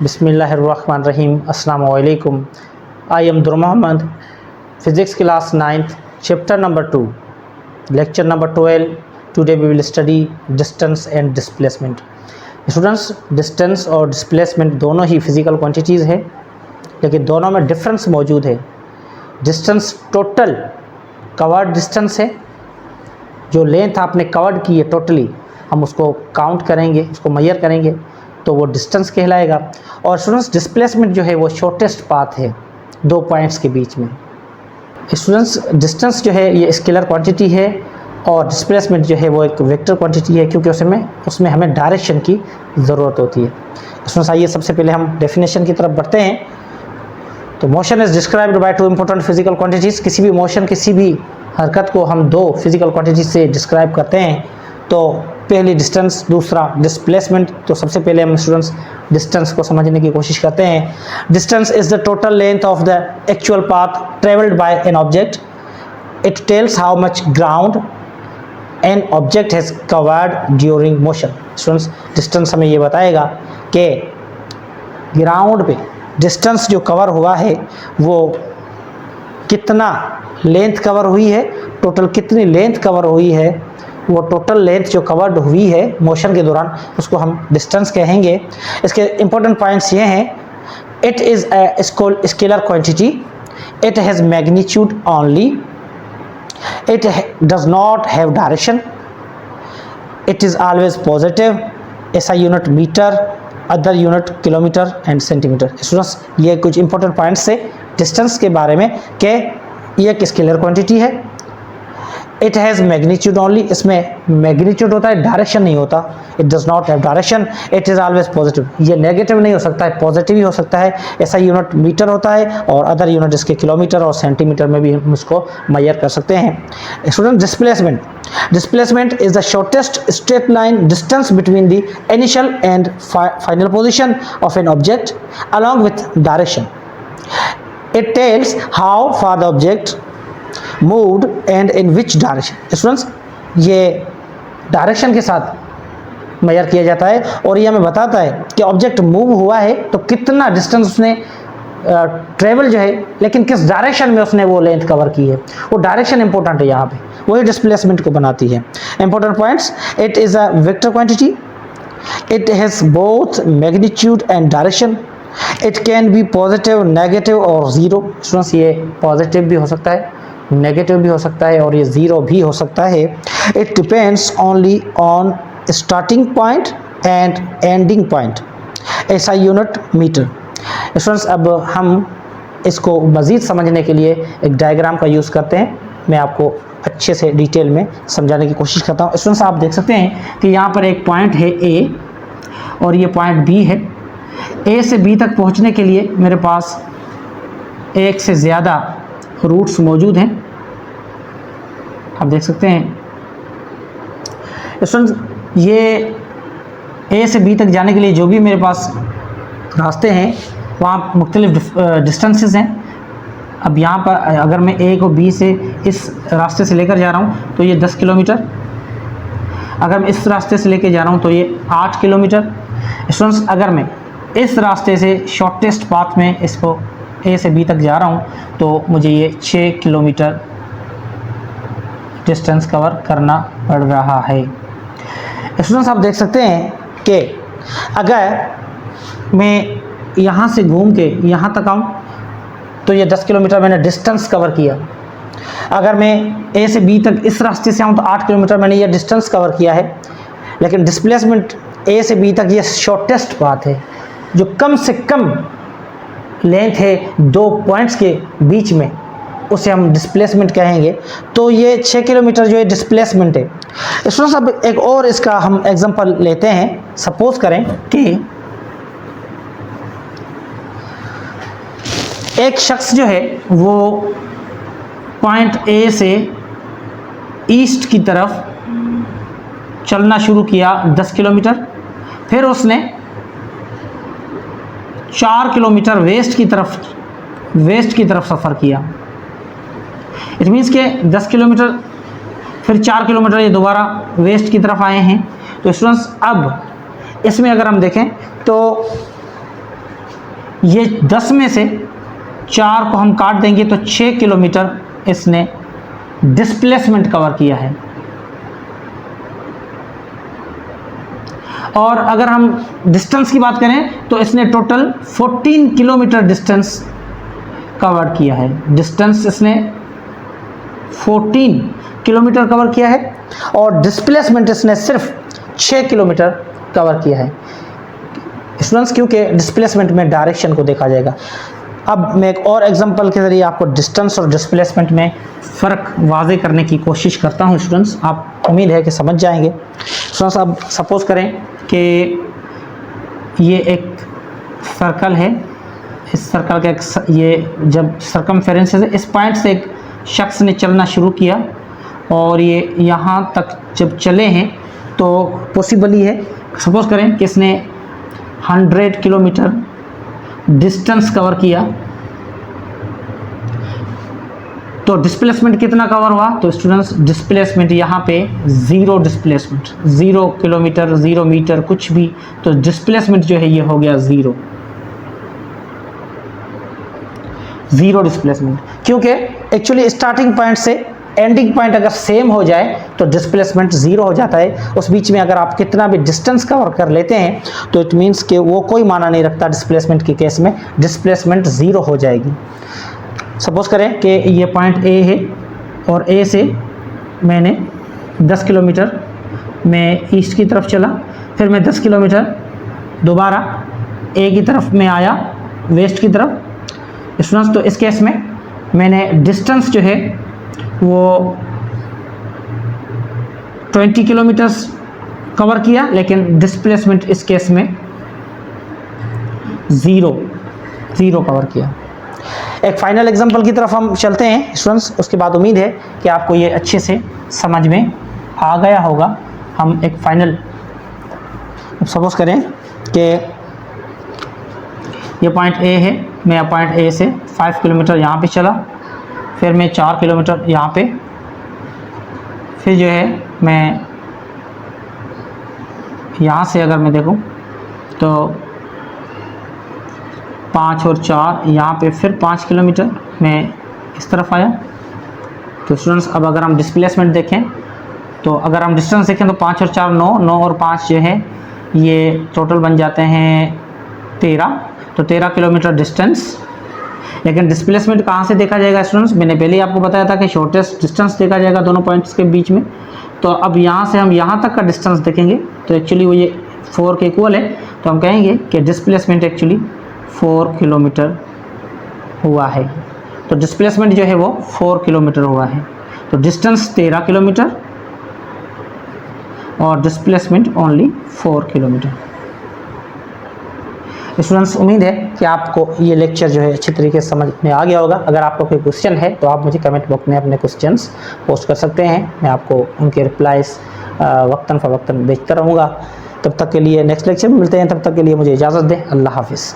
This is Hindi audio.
बिस्मिल्लाहिर्रहमानिर्रहीम। अस्सलाम वालेकुम। आई एम दुर Mohammad, physics class 9th, chapter number 2, lecture number 12। Today we will study distance and displacement. Students, distance और डिस्प्लेसमेंट दोनों ही फिज़िकल क्वांटिटीज़ है, लेकिन दोनों में डिफरेंस मौजूद है। डिस्टेंस टोटल कवर्ड डिस्टेंस है, जो लेंथ आपने कवर्ड की है टोटली, हम उसको काउंट करेंगे, उसको मेजर करेंगे तो वो डिस्टेंस कहलाएगा। और स्टूडेंट्स, डिस्प्लेसमेंट जो है वो शॉर्टेस्ट पाथ है दो पॉइंट्स के बीच में। स्टूडेंट्स, डिस्टेंस जो है ये स्केलर क्वांटिटी है और डिस्प्लेसमेंट जो है वो एक वेक्टर क्वांटिटी है, क्योंकि उसमें हमें डायरेक्शन की ज़रूरत होती है। स्टूडेंट्स, आइए सबसे पहले हम डेफिनेशन की तरफ बढ़ते हैं। तो motion is described by two important physical quantities. किसी भी मोशन, किसी भी हरकत को हम दो फिजिकल क्वांटिटीज से डिस्क्राइब करते हैं। तो पहली डिस्टेंस, दूसरा डिस्प्लेसमेंट। तो सबसे पहले हम स्टूडेंट्स डिस्टेंस को समझने की कोशिश करते हैं। Distance is the total length of the actual path travelled by an object. It tells how much ground an object has covered during motion. Students, distance हमें ये बताएगा कि ग्राउंड पे डिस्टेंस जो कवर हुआ है वो कितना लेंथ कवर हुई है, टोटल कितनी लेंथ कवर हुई है, वो टोटल लेंथ जो कवर्ड हुई है मोशन के दौरान, उसको हम डिस्टेंस कहेंगे। इसके इंपॉर्टेंट पॉइंट्स ये हैं। It is a scalar quantity, it has magnitude only, it does not have direction, it is always positive, SI unit metre, other unit kilometre and centimetre. Students, ये कुछ इंपॉर्टेंट पॉइंट्स है डिस्टेंस के बारे में कि ये एक स्केलर क्वांटिटी है। इट हैज़ मैग्नीट्यूड ओनली, इसमें मैग्नीट्यूड होता है, डायरेक्शन नहीं होता। It does not have direction, it is always positive, ये नेगेटिव नहीं हो सकता है, पॉजिटिव ही हो सकता है। SI यूनिट मीटर होता है और अदर यूनिट इसके किलोमीटर और सेंटीमीटर में भी हम इसको मेजर कर सकते हैं। Student, displacement is the shortest straight line distance between the initial and final position of an object along with direction. It tells how far the object moved and in which direction. Students, ये डायरेक्शन के साथ मेजर किया जाता है और ये हमें बताता है कि ऑब्जेक्ट मूव हुआ है तो कितना डिस्टेंस उसने ट्रेवल जो है, लेकिन किस डायरेक्शन में उसने वो लेंथ कवर की है। वो डायरेक्शन इंपॉर्टेंट है यहाँ पे, वही डिस्प्लेसमेंट को बनाती है। Important points, it is a vector quantity, it has both magnitude and direction, it can be positive, negative और ज़ीरो। स्टूडेंट्स, ये पॉजिटिव भी हो सकता है, नेगेटिव भी हो सकता है और ये ज़ीरो भी हो सकता है। It depends only on starting point and ending point, SI unit metre. Students, अब हम इसको मज़ीद समझने के लिए एक डायग्राम का यूज़ करते हैं। मैं आपको अच्छे से डिटेल में समझाने की कोशिश करता हूँ। स्टूडेंट्स, आप देख सकते हैं कि यहाँ पर एक पॉइंट है A और ये पॉइंट B है। A से B तक पहुंचने के लिए मेरे पास एक से ज़्यादा रूट्स मौजूद हैं, आप देख सकते हैं। स्टूडेंट्स, ये A से B तक जाने के लिए जो भी मेरे पास रास्ते हैं वहाँ मुख्तलिफ डिस्टेंसेस हैं। अब यहाँ पर अगर मैं A को B से इस रास्ते से लेकर जा रहा हूँ तो ये 10 किलोमीटर, अगर मैं इस रास्ते से लेकर जा रहा हूँ तो ये 8 किलोमीटर। स्टूडेंट्स, अगर मैं इस रास्ते से शॉर्टेस्ट पाथ में इसको A से B तक जा रहा हूँ तो मुझे ये 6 किलोमीटर डिस्टेंस कवर करना पड़ रहा है। स्टूडेंट्स, आप देख सकते हैं कि अगर मैं यहाँ से घूम के यहाँ तक आऊँ तो ये 10 किलोमीटर मैंने डिस्टेंस कवर किया। अगर मैं A से B तक इस रास्ते से आऊँ तो 8 किलोमीटर मैंने ये डिस्टेंस कवर किया है। लेकिन डिस्प्लेसमेंट A से B तक ये शॉर्टेस्ट पाथ है, जो कम से कम लेंथ है दो पॉइंट्स के बीच में, उसे हम डिस्प्लेसमेंट कहेंगे। तो ये 6 किलोमीटर जो है डिस्प्लेसमेंट है। स्टूडेंट्स, अब एक और इसका हम एग्जांपल लेते हैं। सपोज करें कि एक शख्स जो है वो पॉइंट A से ईस्ट की तरफ चलना शुरू किया 10 किलोमीटर, फिर उसने 4 किलोमीटर वेस्ट की तरफ सफ़र किया। इट मीन्स के 10 किलोमीटर फिर 4 किलोमीटर ये दोबारा वेस्ट की तरफ आए हैं। तो स्टूडेंट्स, अब इसमें अगर हम देखें तो ये 10 में से 4 को हम काट देंगे तो 6 किलोमीटर इसने डिस्प्लेसमेंट कवर किया है। और अगर हम डिस्टेंस की बात करें तो इसने टोटल 14 किलोमीटर डिस्टेंस कवर किया है। डिस्टेंस इसने 14 किलोमीटर कवर किया है और डिस्प्लेसमेंट इसने सिर्फ 6 किलोमीटर कवर किया है स्टूडेंट्स, क्योंकि डिस्प्लेसमेंट में डायरेक्शन को देखा जाएगा। अब मैं एक और एग्जांपल के ज़रिए आपको डिस्टेंस और डिस्प्लेसमेंट में फ़र्क वाज़े करने की कोशिश करता हूं स्टूडेंट्स, आप उम्मीद है कि समझ जाएंगे। स्टूडेंट्स अब सपोज़ करें कि ये एक सर्कल है, इस सर्कल का एक ये जब सरकमफेरेंस है, इस पॉइंट से एक शख्स ने चलना शुरू किया और ये यहाँ तक जब चले हैं तो पॉसिबली है, सपोज़ करें कि इसने 100 किलोमीटर डिस्टेंस कवर किया, तो डिस्प्लेसमेंट कितना कवर हुआ? तो स्टूडेंट्स डिस्प्लेसमेंट यहाँ पे 0 डिस्प्लेसमेंट, 0 किलोमीटर 0 मीटर कुछ भी, तो डिस्प्लेसमेंट जो है ये हो गया 0 डिस्प्लेसमेंट, क्योंकि एक्चुअली स्टार्टिंग पॉइंट से एंडिंग पॉइंट अगर सेम हो जाए तो डिस्प्लेसमेंट 0 हो जाता है। उस बीच में अगर आप कितना भी डिस्टेंस कवर कर लेते हैं तो इट मीन्स कि वो कोई माना नहीं रखता। डिस्प्लेसमेंट के केस में डिस्प्लेसमेंट 0 हो जाएगी। सपोज़ करें कि ये पॉइंट ए है और ए से मैंने 10 किलोमीटर मैं ईस्ट की तरफ चला, फिर मैं 10 किलोमीटर दोबारा ए की तरफ में आया वेस्ट की तरफ स्टूडेंट्स। तो इस केस में मैंने डिस्टेंस जो है वो 20 किलोमीटर्स कवर किया, लेकिन डिस्प्लेसमेंट इस केस में 0 कवर किया। एक फाइनल एग्जांपल की तरफ हम चलते हैं स्टूडेंट्स, उसके बाद उम्मीद है कि आपको ये अच्छे से समझ में आ गया होगा। हम एक फाइनल सपोज़ करें कि ये पॉइंट ए है, मैं पॉइंट ए से 5 किलोमीटर यहाँ पे चला, फिर मैं 4 किलोमीटर यहाँ पे, फिर जो है मैं यहाँ से अगर मैं देखूँ तो 5 और 4 यहाँ पे, फिर 5 किलोमीटर मैं इस तरफ आया। तो स्टूडेंट्स अब अगर हम डिस्प्लेसमेंट देखें तो अगर हम डिस्टेंस देखें तो 5 और 4 9 और 5 जो है ये टोटल बन जाते हैं 13, तो 13 किलोमीटर डिस्टेंस। लेकिन डिस्प्लेसमेंट कहाँ से देखा जाएगा स्टूडेंट्स? मैंने पहले ही आपको बताया था कि शॉर्टेस्ट डिस्टेंस देखा जाएगा दोनों पॉइंट्स के बीच में। तो अब यहाँ से हम यहाँ तक का डिस्टेंस देखेंगे तो एक्चुअली वो ये 4 के इक्वल है, तो हम कहेंगे कि डिस्प्लेसमेंट एक्चुअली 4 किलोमीटर हुआ है। तो डिस्प्लेसमेंट जो है वो 4 किलोमीटर हुआ है। तो डिस्टेंस 13 किलोमीटर और डिस्प्लेसमेंट ओनली 4 किलोमीटर। स्टूडेंट्स उम्मीद है कि आपको ये लेक्चर जो है अच्छी तरीके से समझ में आ गया होगा। अगर आपको कोई क्वेश्चन है तो आप मुझे कमेंट बॉक्स में अपने क्वेश्चंस पोस्ट कर सकते हैं, मैं आपको उनके रिप्लाईज वक्तन फ़वक्तन भेजता रहूँगा। तब तक के लिए नेक्स्ट लेक्चर में मिलते हैं, तब तक के लिए मुझे इजाज़त दें। अल्लाह हाफिज़।